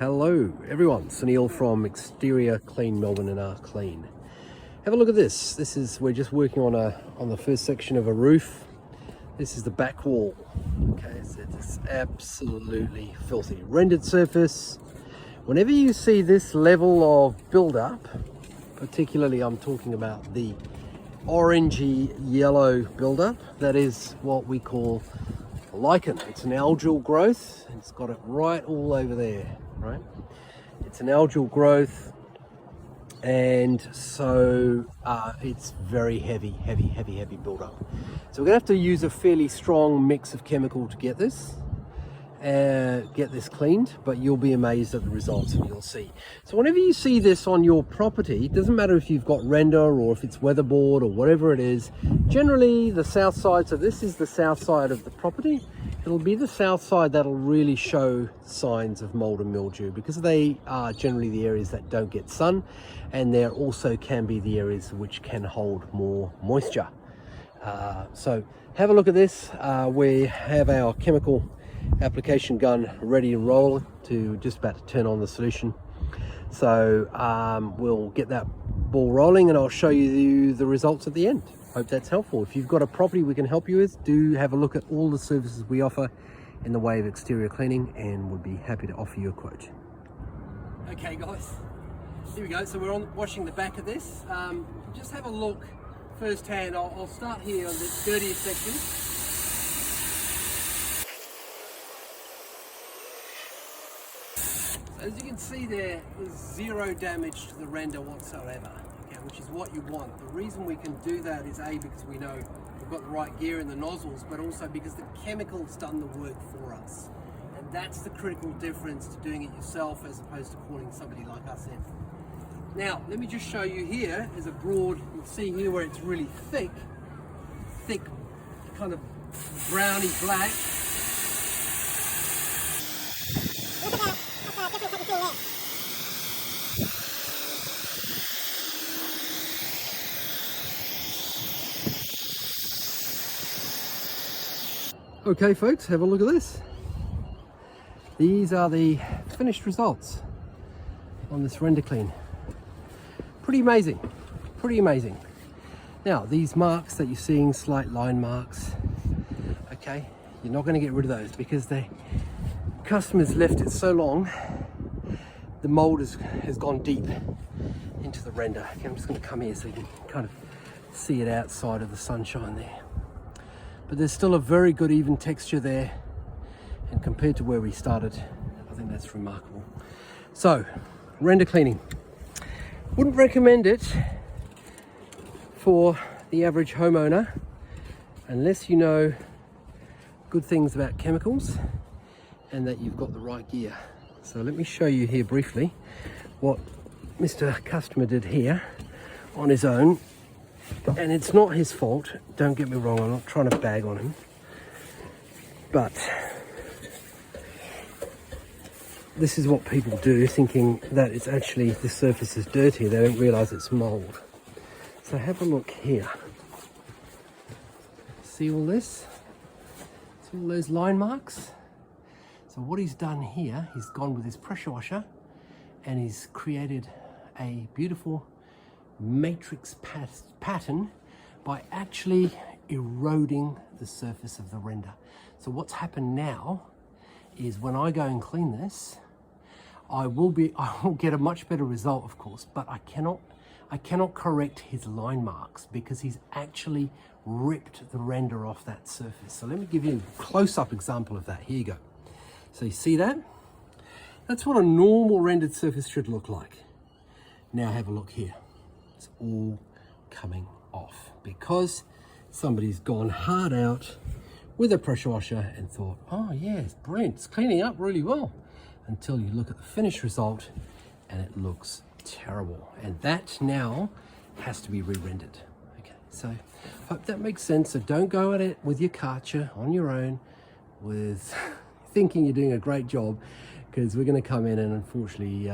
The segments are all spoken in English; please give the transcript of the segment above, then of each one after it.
Hello everyone, Sunil from Exterior Clean Melbourne and R Clean. Have a look at this. We're just working on the first section of a roof. This is the back wall. Okay, so it's absolutely filthy. Rendered surface. Whenever you see this level of build-up, particularly I'm talking about the orangey yellow build-up, that is what we call lichen. It's an algal growth. It's got it right all over there, right? It's an algal growth, and so it's very heavy build-up. So we're gonna have to use a fairly strong mix of chemical to get this cleaned, but you'll be amazed at the results and you'll see. So whenever you see this on your property, it doesn't matter if you've got render or if it's weatherboard or whatever it is, generally the south side, so this is the south side of the property, it'll be the south side that'll really show signs of mold and mildew, because they are generally the areas that don't get sun, and there also can be the areas which can hold more moisture. So have a look at this. We have our chemical application gun ready to roll, to just about to turn on the solution. So we'll get that ball rolling and I'll show you the results at the end. Hope that's helpful. If you've got a property we can help you with, do have a look at all the services we offer in the way of exterior cleaning, and would be happy to offer you a quote. Okay guys, here we go. So we're on washing the back of this. Just have a look firsthand. I'll start here on the dirtiest section. As you can see, there is zero damage to the render whatsoever, okay, which is what you want. The reason we can do that is A, because we know we've got the right gear in the nozzles, but also because the chemical's done the work for us. And that's the critical difference to doing it yourself as opposed to calling somebody like us in. Now, let me just show you here is a broad, you'll see here where it's really thick, kind of browny black. Okay folks, have a look at this. These are the finished results on this render clean. Pretty amazing, pretty amazing. Now these marks that you're seeing, slight line marks, okay, you're not going to get rid of those because the customers left it so long, the mold has gone deep into the render. Okay, I'm just going to come here so you can kind of see it outside of the sunshine there. But there's still a very good even texture there, and compared to where we started, I think that's remarkable. So, render cleaning. Wouldn't recommend it for the average homeowner unless you know good things about chemicals and that you've got the right gear. So let me show you here briefly what Mr. Customer did here on his own. And it's not his fault, don't get me wrong, I'm not trying to bag on him, but this is what people do, thinking that it's actually the surface is dirty. They don't realize it's mold. So have a look here. See all this? See all those line marks? So what he's done here, he's gone with his pressure washer and he's created a beautiful matrix pattern by actually eroding the surface of the render. So what's happened now is when I go and clean this, I will get a much better result, of course, but I cannot correct his line marks because he's actually ripped the render off that surface. So let me give you a close-up example of that. Here you go. So you see that? That's what a normal rendered surface should look like. Now have a look here. It's all coming off because somebody's gone hard out with a pressure washer and thought, oh yeah, it's brilliant, it's cleaning up really well, until you look at the finished result and it looks terrible, and that now has to be re-rendered. Okay, so hope that makes sense. So don't go at it with your Karcher on your own with thinking you're doing a great job, because we're going to come in and unfortunately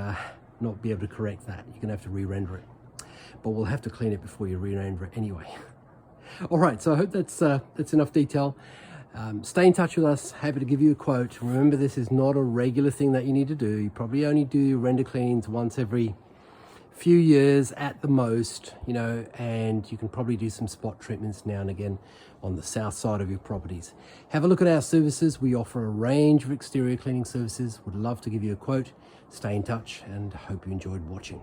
not be able to correct that. You're going to have to re-render it, but we'll have to clean it before you re-render it anyway. All right, so I hope that's enough detail. Stay in touch with us. Happy to give you a quote. Remember, this is not a regular thing that you need to do. You probably only do render cleanings once every few years at the most, you know, and you can probably do some spot treatments now and again on the south side of your properties. Have a look at our services. We offer a range of exterior cleaning services. Would love to give you a quote. Stay in touch and hope you enjoyed watching.